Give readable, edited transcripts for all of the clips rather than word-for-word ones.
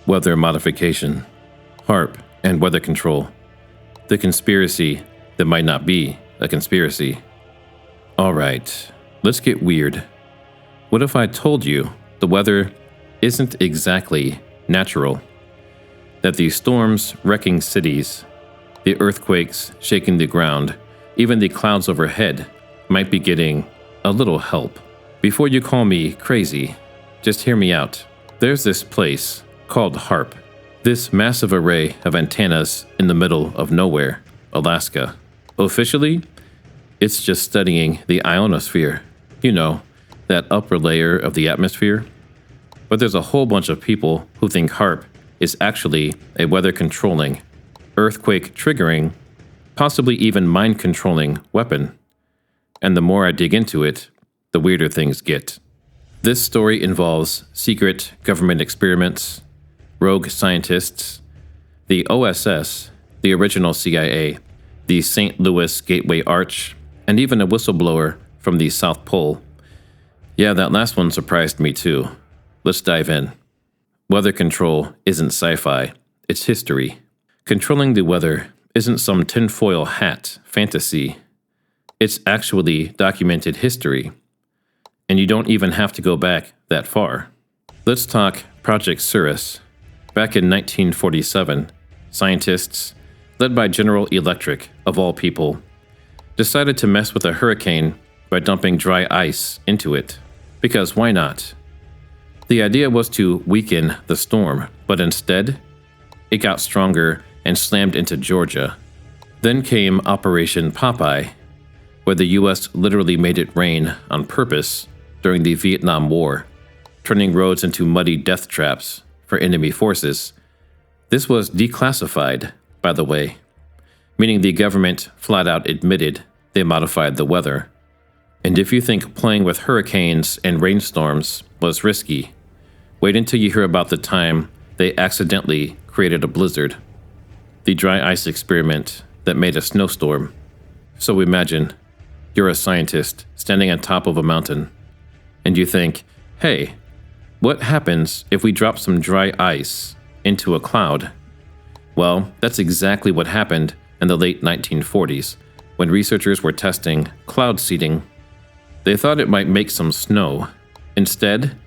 weather modification, HAARP, and weather control. The conspiracy that might not be a conspiracy. All right, let's get weird. What if I told you the weather isn't exactly natural? That the storms wrecking cities, the earthquakes shaking the ground, even the clouds overhead might be getting a little help. Before you call me crazy, just hear me out. There's this place called HAARP, this massive array of antennas in the middle of nowhere, Alaska. Officially, it's just studying the ionosphere, you know, that upper layer of the atmosphere. But there's a whole bunch of people who think HAARP is actually a weather-controlling, earthquake-triggering, possibly even mind-controlling weapon. And the more I dig into it, the weirder things get. This story involves secret government experiments, rogue scientists, the OSS, the original CIA, the St. Louis Gateway Arch, and even a whistleblower from the South Pole. Yeah, that last one surprised me too. Let's dive in. Weather control isn't sci-fi, it's history. Controlling the weather isn't some tinfoil hat fantasy. It's actually documented history. And you don't even have to go back that far. Let's talk Project Cirrus. Back in 1947, scientists, led by General Electric, of all people, decided to mess with a hurricane by dumping dry ice into it. Because why not? The idea was to weaken the storm, but instead, it got stronger and slammed into Georgia. Then came Operation Popeye, where the US literally made it rain on purpose during the Vietnam War, turning roads into muddy death traps for enemy forces. This was declassified, by the way, meaning the government flat out admitted they modified the weather. And if you think playing with hurricanes and rainstorms was risky, wait until you hear about the time they accidentally created a blizzard, the dry ice experiment that made a snowstorm. So imagine you're a scientist standing on top of a mountain, and you think, hey, what happens if we drop some dry ice into a cloud? Well, that's exactly what happened in the late 1940s when researchers were testing cloud seeding. They thought it might make some snow. Instead,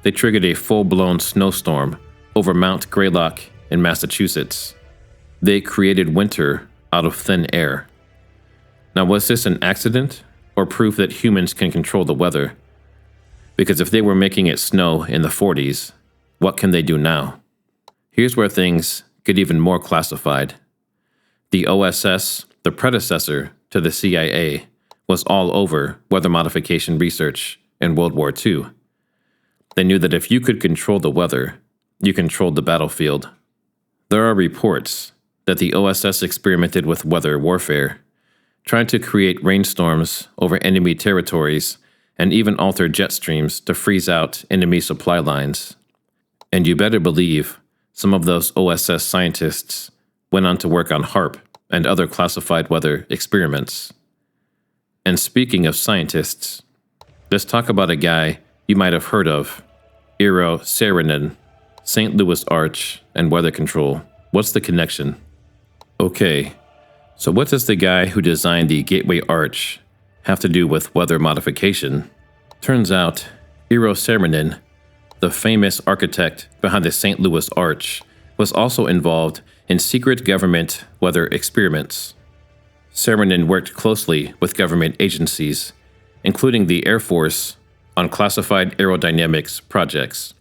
they triggered a full-blown snowstorm over Mount Greylock in Massachusetts. They created winter out of thin air. Now, was this an accident or proof that humans can control the weather? Because if they were making it snow in the 40s, what can they do now? Here's where things get even more classified. The OSS, the predecessor to the CIA, was all over weather modification research in World War II. They knew that if you could control the weather, you controlled the battlefield. There are reports that the OSS experimented with weather warfare, trying to create rainstorms over enemy territories and even alter jet streams to freeze out enemy supply lines. And you better believe some of those OSS scientists went on to work on HAARP and other classified weather experiments. And speaking of scientists, let's talk about a guy you might have heard of, Eero Saarinen, St. Louis Arch, and weather control. What's the connection? Okay, so what does the guy who designed the Gateway Arch have to do with weather modification? Turns out, Eero Saarinen, the famous architect behind the St. Louis Arch, was also involved in secret government weather experiments. Saarinen worked closely with government agencies, including the Air Force, on classified aerodynamics projects.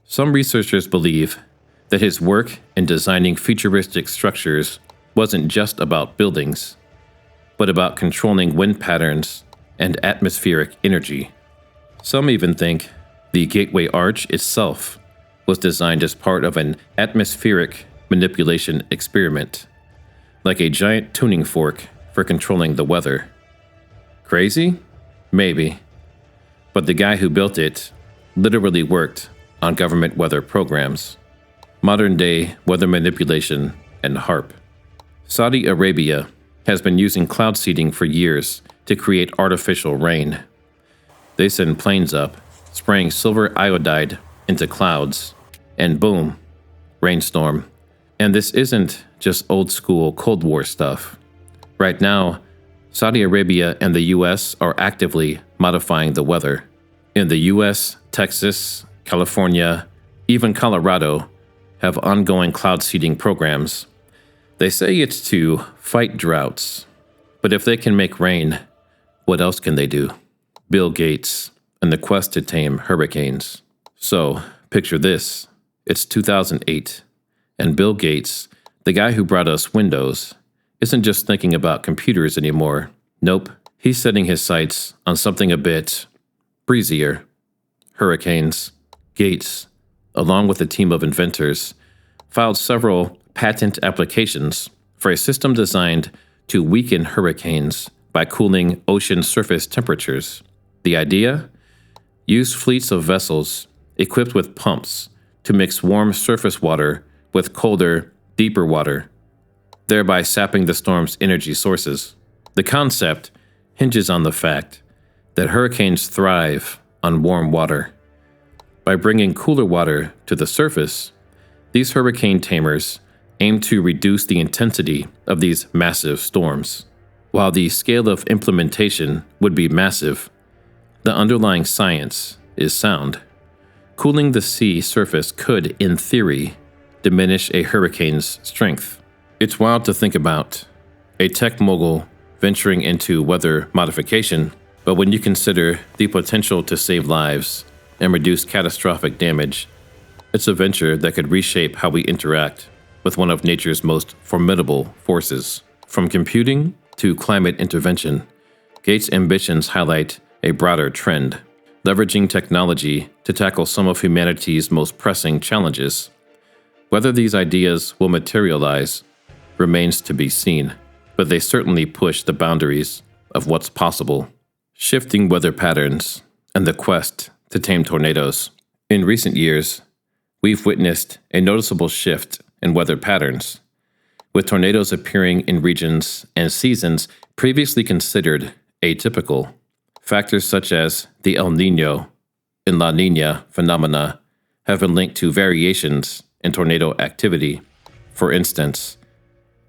Some researchers believe that his work in designing futuristic structures wasn't just about buildings, but about controlling wind patterns and atmospheric energy. Some even think the Gateway Arch itself was designed as part of an atmospheric manipulation experiment, like a giant tuning fork for controlling the weather. Crazy? Maybe. But the guy who built it literally worked on government weather programs, modern-day weather manipulation, and HAARP. Saudi Arabia has been using cloud seeding for years to create artificial rain. They send planes up, spraying silver iodide into clouds, and boom, rainstorm. And this isn't just old school Cold War stuff. Right now, Saudi Arabia and the US are actively modifying the weather. In the US, Texas, California, even Colorado have ongoing cloud seeding programs. They say it's to fight droughts, but if they can make rain, what else can they do? Bill Gates and the quest to tame hurricanes. So, picture this. It's 2008, and Bill Gates, the guy who brought us Windows, isn't just thinking about computers anymore. Nope, he's setting his sights on something a bit breezier. Hurricanes. Gates, along with a team of inventors, filed several patent applications for a system designed to weaken hurricanes by cooling ocean surface temperatures. The idea? Use fleets of vessels equipped with pumps to mix warm surface water with colder, deeper water, thereby sapping the storm's energy sources. The concept hinges on the fact that hurricanes thrive on warm water. By bringing cooler water to the surface, these hurricane tamers aim to reduce the intensity of these massive storms. While the scale of implementation would be massive, the underlying science is sound. Cooling the sea surface could, in theory, diminish a hurricane's strength. It's wild to think about, a tech mogul venturing into weather modification, but when you consider the potential to save lives and reduce catastrophic damage, it's a venture that could reshape how we interact with one of nature's most formidable forces. From computing to climate intervention, Gates' ambitions highlight a broader trend, leveraging technology to tackle some of humanity's most pressing challenges. Whether these ideas will materialize remains to be seen, but they certainly push the boundaries of what's possible. Shifting weather patterns and the quest to tame tornadoes. In recent years, we've witnessed a noticeable shift in weather patterns, with tornadoes appearing in regions and seasons previously considered atypical. Factors such as the El Niño and La Niña phenomena have been linked to variations in tornado activity. For instance,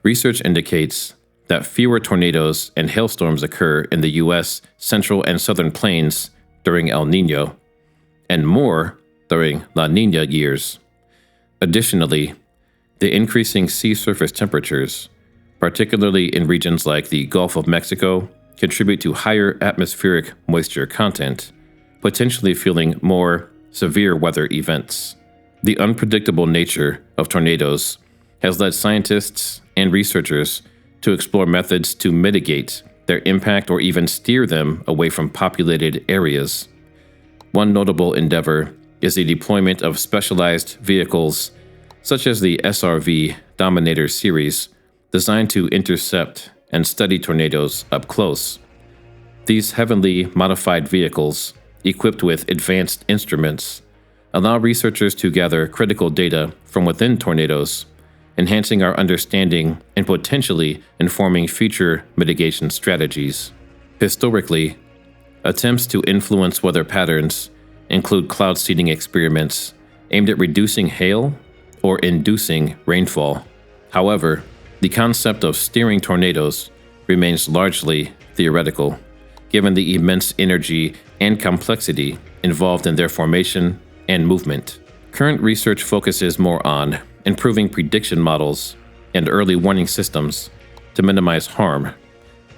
research indicates that fewer tornadoes and hailstorms occur in the U.S. central and southern plains during El Niño, and more during La Niña years. Additionally, the increasing sea surface temperatures, particularly in regions like the Gulf of Mexico, contribute to higher atmospheric moisture content, potentially fueling more severe weather events. The unpredictable nature of tornadoes has led scientists and researchers to explore methods to mitigate their impact or even steer them away from populated areas. One notable endeavor is the deployment of specialized vehicles such as the SRV Dominator series, designed to intercept and study tornadoes up close. These heavily modified vehicles, equipped with advanced instruments, allow researchers to gather critical data from within tornadoes, enhancing our understanding and potentially informing future mitigation strategies. Historically, attempts to influence weather patterns include cloud seeding experiments aimed at reducing hail or inducing rainfall. However, the concept of steering tornadoes remains largely theoretical, given the immense energy and complexity involved in their formation and movement. Current research focuses more on improving prediction models and early warning systems to minimize harm,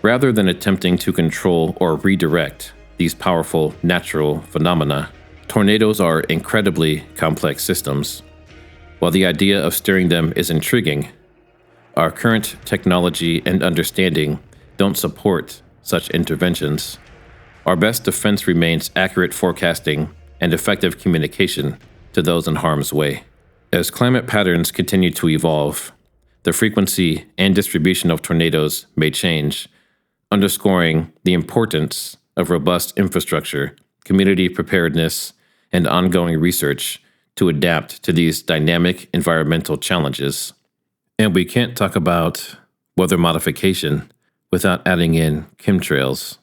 rather than attempting to control or redirect these powerful natural phenomena. Tornadoes are incredibly complex systems. While the idea of steering them is intriguing, our current technology and understanding don't support such interventions. Our best defense remains accurate forecasting and effective communication to those in harm's way. As climate patterns continue to evolve, the frequency and distribution of tornadoes may change, underscoring the importance of robust infrastructure, community preparedness, and ongoing research to adapt to these dynamic environmental challenges. And we can't talk about weather modification without adding in chemtrails.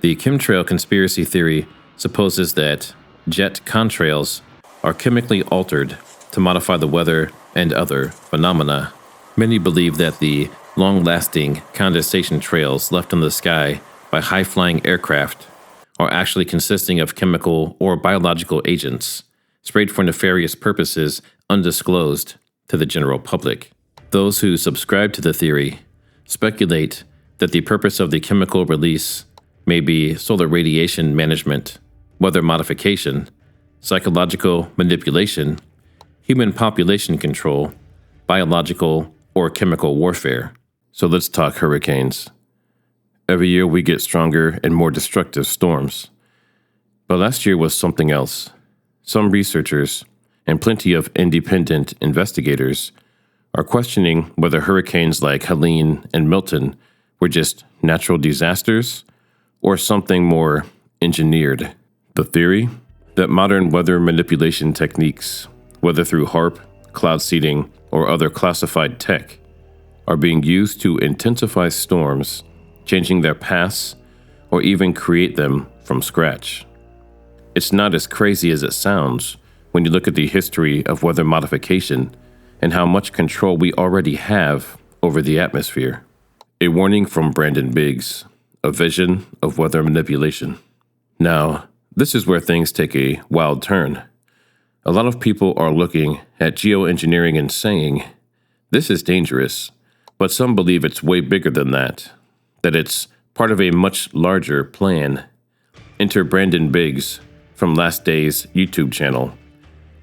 The chemtrail conspiracy theory supposes that jet contrails are chemically altered to modify the weather and other phenomena. Many believe that the long-lasting condensation trails left in the sky by high-flying aircraft are actually consisting of chemical or biological agents sprayed for nefarious purposes undisclosed to the general public. Those who subscribe to the theory speculate that the purpose of the chemical release may be solar radiation management, weather modification, psychological manipulation, human population control, biological or chemical warfare. So let's talk hurricanes. Every year we get stronger and more destructive storms. But last year was something else. Some researchers and plenty of independent investigators are questioning whether hurricanes like Helene and Milton were just natural disasters or something more engineered. The theory that modern weather manipulation techniques, whether through HAARP, cloud seeding, or other classified tech, are being used to intensify storms, changing their paths, or even create them from scratch. It's not as crazy as it sounds when you look at the history of weather modification and how much control we already have over the atmosphere. A warning from Brandon Biggs, a vision of weather manipulation. Now, this is where things take a wild turn. A lot of people are looking at geoengineering and saying, this is dangerous, but some believe it's way bigger than that it's part of a much larger plan. Enter Brandon Biggs from Last Day's YouTube channel.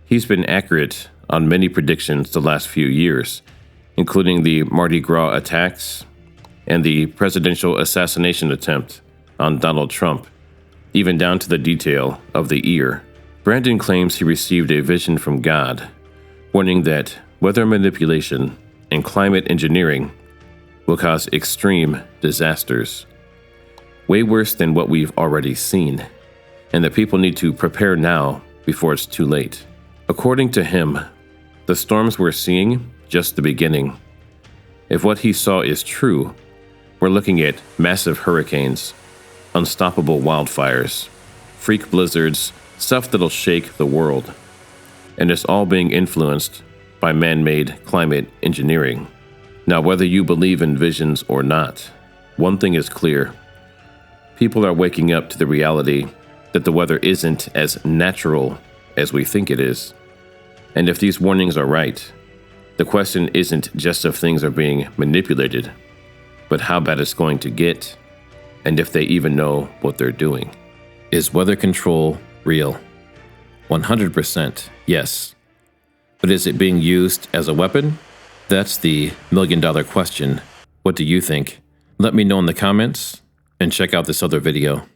He's been accurate on many predictions the last few years, including the Mardi Gras attacks and the presidential assassination attempt on Donald Trump, even down to the detail of the ear. Brandon claims he received a vision from God, warning that weather manipulation and climate engineering will cause extreme disasters, way worse than what we've already seen, and that people need to prepare now before it's too late. According to him, the storms we're seeing, just the beginning. If what he saw is true, we're looking at massive hurricanes, unstoppable wildfires, freak blizzards, stuff that'll shake the world. And it's all being influenced by man-made climate engineering. Now, whether you believe in visions or not, one thing is clear. People are waking up to the reality that the weather isn't as natural as we think it is. And if these warnings are right, the question isn't just if things are being manipulated, but how bad it's going to get, and if they even know what they're doing. Is weather control real? 100% yes. But is it being used as a weapon? That's the million-dollar question. What do you think? Let me know in the comments, and check out this other video.